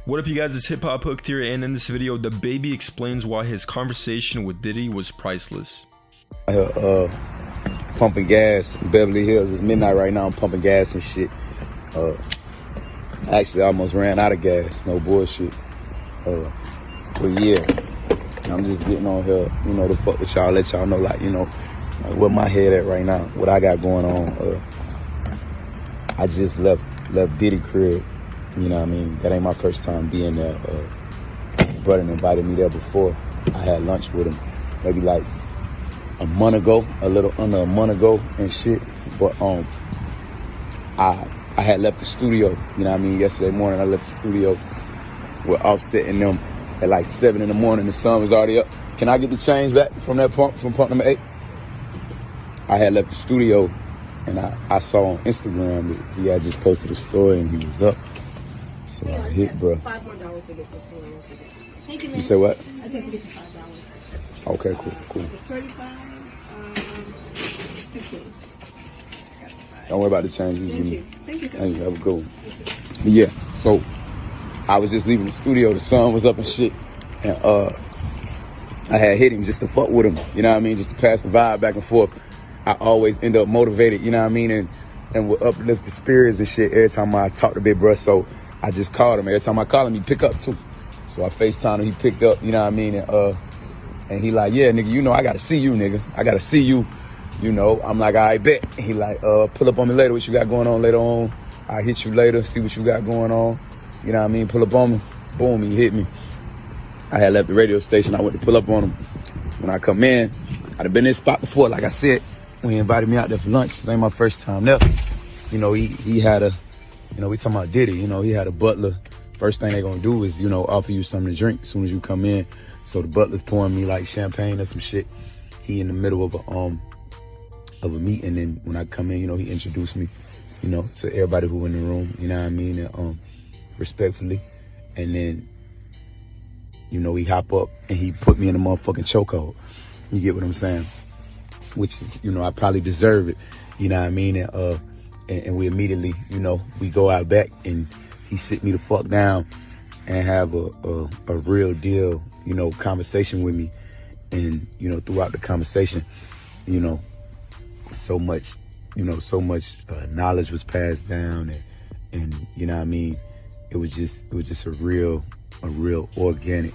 What up, you guys? It's HipHopHooked here, and in this video, DaBaby explains why his conversation with Diddy was priceless. Pumping gas in Beverly Hills. It's midnight right now. I'm pumping gas and shit. Actually, I almost ran out of gas. No bullshit. But yeah, I'm just getting on here, to fuck with y'all, let y'all know, like where my head at right now, what I got going on. I just left Diddy crib. You know what I mean? That ain't my first time being there. Brother invited me there before. I had lunch with him maybe like a month ago, a little under a month ago and shit. But I had left the studio, you know what I mean? Yesterday morning I left the studio with Offset and them at like 7 in the morning. The sun was already up. Can I get the change back from that pump, from pump number 8? I had left the studio and I saw on Instagram that he had just posted a story and he was up. So I hit, bro. $5 more to get the 2 hours. Thank you, man. You said what? I said to get the $5. Okay, cool. 35, 15. Don't worry about the change. Thank you. Thank you, sir. Thank you. Have a good one. But yeah, so I was just leaving the studio. The sun was up and shit. And I had hit him just to fuck with him. You know what I mean? Just to pass the vibe back and forth. I always end up motivated, you know what I mean? And will uplift the spirits and shit every time I talk to Big Bruh. So I just called him. Every time I call him, he pick up too. So I FaceTimed him, he picked up, you know what I mean? And he like, yeah, nigga, I gotta see you, nigga. I gotta see you, I'm like, all right, bet. He like, pull up on me later, what you got going on later on. I'll hit you later, see what you got going on. You know what I mean? Pull up on me. Boom, he hit me. I had left the radio station. I went to pull up on him. When I come in, I'd have been in this spot before, like I said, when he invited me out there for lunch. This ain't my first time there. He had a, we talking about Diddy, he had a butler. First thing they gonna do is, offer you something to drink as soon as you come in. So the butler's pouring me like champagne or some shit. He in the middle of a meeting, and when I come in, he introduced me, to everybody who in the room, you know what I mean, and, respectfully. And then, he hop up and he put me in a motherfucking chokehold. You get what I'm saying? Which is, I probably deserve it, you know what I mean? And we immediately, we go out back and he sit me the fuck down and have a real deal, conversation with me. And, throughout the conversation, so much knowledge was passed down and you know what I mean? It was just a real organic,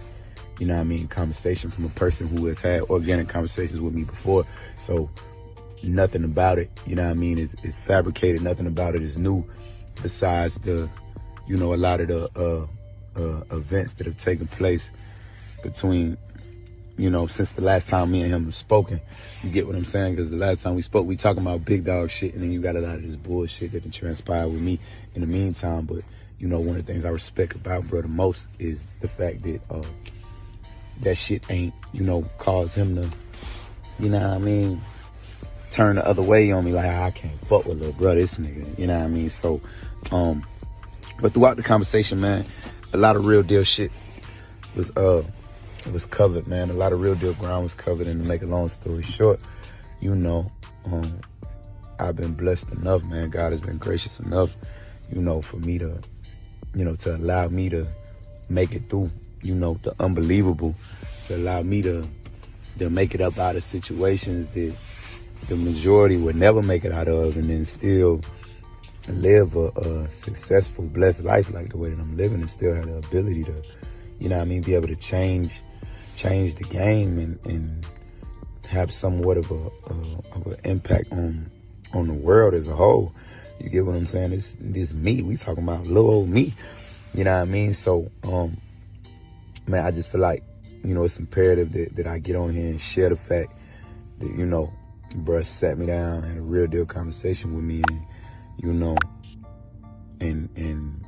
conversation from a person who has had organic conversations with me before. So nothing about it, is fabricated. Nothing about it is new, besides the, a lot of the events that have taken place between, since the last time me and him have spoken. You get what I'm saying? Because the last time we spoke, we talking about big dog shit, and then you got a lot of this bullshit that transpired with me in the meantime. But, one of the things I respect about brother most is the fact that that shit ain't, caused him to, what I mean, turn the other way on me, like, I can't fuck with little brother, this nigga, you know what I mean? So, but throughout the conversation, man, a lot of real deal shit was covered, man. A lot of real deal ground was covered. And to make a long story short, I've been blessed enough, man. God has been gracious enough, for me to, to allow me to make it through, the unbelievable, to allow me to make it up out of situations that the majority would never make it out of, and then still live a successful, blessed life like the way that I'm living, and still have the ability to, be able to change the game and have somewhat of an impact on the world as a whole. You get what I'm saying? This me, we talking about little old me, you know what I mean? So, man, I just feel like, it's imperative that I get on here and share the fact that, bruh sat me down, had a real deal conversation with me, and, and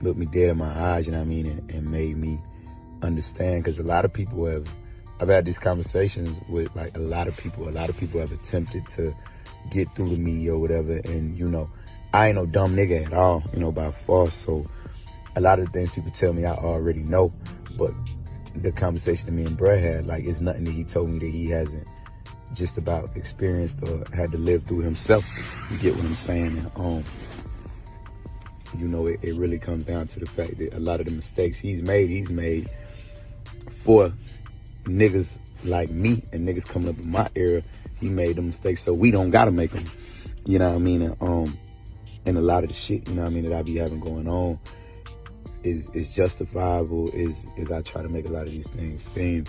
looked me dead in my eyes, and made me understand. Because a lot of people I've had these conversations with like a lot of people have attempted to get through to me or whatever, and I ain't no dumb nigga at all, by far. So a lot of the things people tell me I already know, but the conversation that me and bruh had, like, it's nothing that he told me that he hasn't just about experienced or had to live through himself. You get what I'm saying? you know, it really comes down to the fact that a lot of the mistakes he's made for niggas like me and niggas coming up in my era. He made the mistakes so we don't gotta make them. You know what I mean? And a lot of the shit, you know what I mean, that I be having going on is justifiable, is I try to make a lot of these things seem.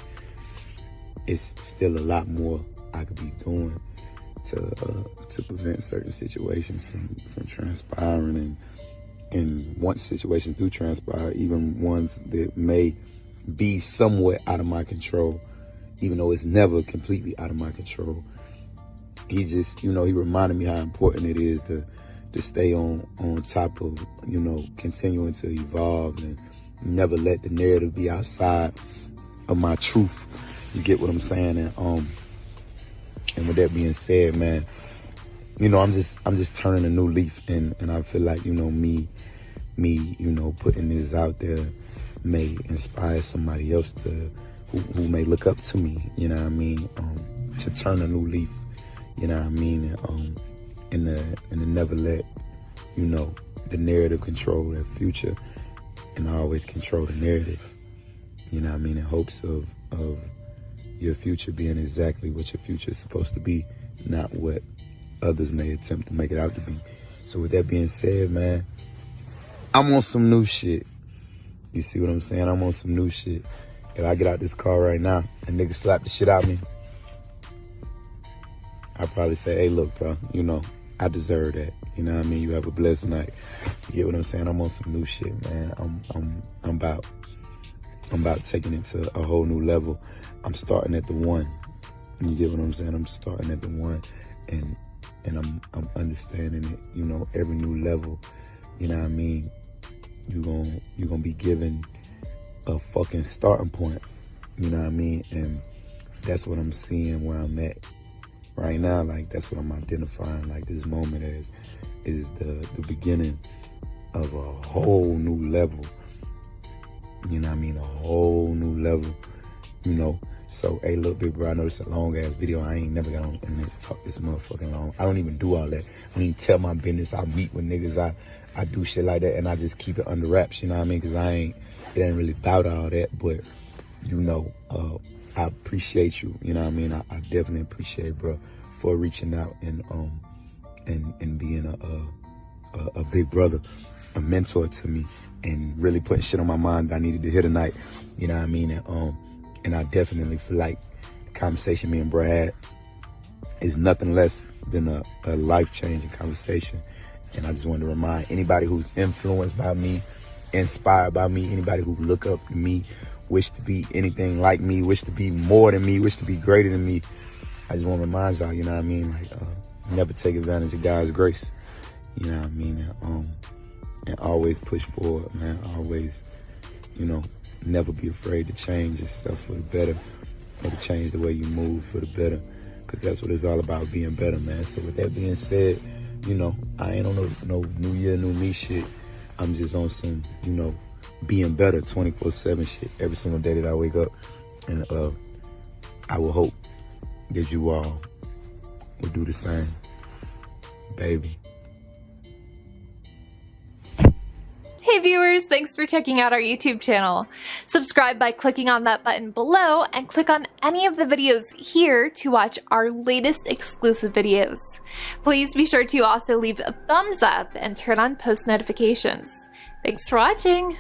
It's still a lot more I could be doing to prevent certain situations from transpiring, and once situations do transpire, even ones that may be somewhat out of my control, even though it's never completely out of my control, he just, you know, he reminded me how important it is to stay on top of, you know, continuing to evolve and never let the narrative be outside of my truth. You get what I'm saying? And with that being said, man, you know, I'm just turning a new leaf, and I feel like, you know, me, you know, putting this out there may inspire somebody else who may look up to me, you know what I mean, to turn a new leaf, you know what I mean, and to never let, you know, the narrative control their future, and always control the narrative, you know what I mean, in hopes of your future being exactly what your future is supposed to be, not what others may attempt to make it out to be. So with that being said, man, I'm on some new shit. You see what I'm saying? I'm on some new shit. If I get out this car right now and niggas slap the shit out of me, I'd probably say, hey, look, bro, you know, I deserve that. You know what I mean? You have a blessed night. You get what I'm saying? I'm on some new shit, man. I'm about taking it to a whole new level. I'm starting at the one. You get what I'm saying? I'm starting at the one, and I'm understanding it. You know, every new level, you know what I mean? You're gonna be given a fucking starting point. You know what I mean? And that's what I'm seeing where I'm at right now. Like, that's what I'm identifying, like, this moment as is the beginning of a whole new level. You know what I mean? A whole new level, you know. So, hey, look, big bro, I know it's a long-ass video. I ain't never got on the internet to talk this motherfucking long. I don't even do all that. I don't even tell my business. I meet with niggas. I do shit like that, and I just keep it under wraps, you know what I mean? Because it ain't really about all that. But, you know, I appreciate you, you know what I mean? I definitely appreciate, bro, for reaching out and being a big brother, a mentor to me, and really putting shit on my mind that I needed to hear tonight, you know what I mean? And I definitely feel like the conversation me and bro had is nothing less than a life-changing conversation. And I just wanted to remind anybody who's influenced by me, inspired by me, anybody who look up to me, wish to be anything like me, wish to be more than me, wish to be greater than me, I just want to remind y'all, you know what I mean? Like, never take advantage of God's grace, you know what I mean? And always push forward, man. Always, you know, never be afraid to change yourself for the better, or to change the way you move for the better, because that's what it's all about, being better, man. So with that being said, you know, I ain't on no new year, new me shit. I'm just on some, you know, being better 24/7 shit every single day that I wake up. And I will hope that you all will do the same, baby. Hey viewers, thanks for checking out our YouTube channel. Subscribe by clicking on that button below, and click on any of the videos here to watch our latest exclusive videos. Please be sure to also leave a thumbs up and turn on post notifications. Thanks for watching.